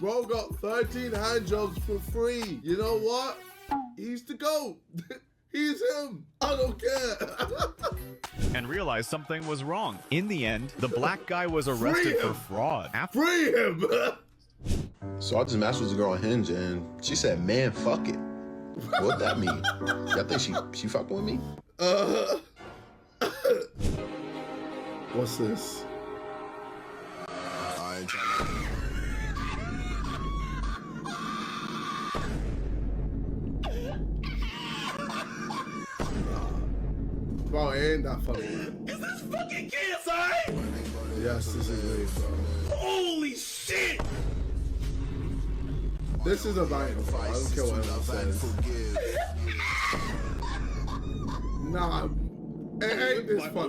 Bro got 13 hand jobs for free. You know what? He's the GOAT. He's him. I don't care. And realized something was wrong. In the end, the black guy was arrested for fraud. Free him. So I just matched with a girl on Hinge, and she said, "Man, fuck it." What that mean? Y'all think she fucking with me? What's this? I ain't trying to... Bro, it ain't that funny. Is this fucking KSI? Yes, this is me, bro. Holy shit! This is a banger, bro. I don't care what anyone says. Nah, it ain't this funny.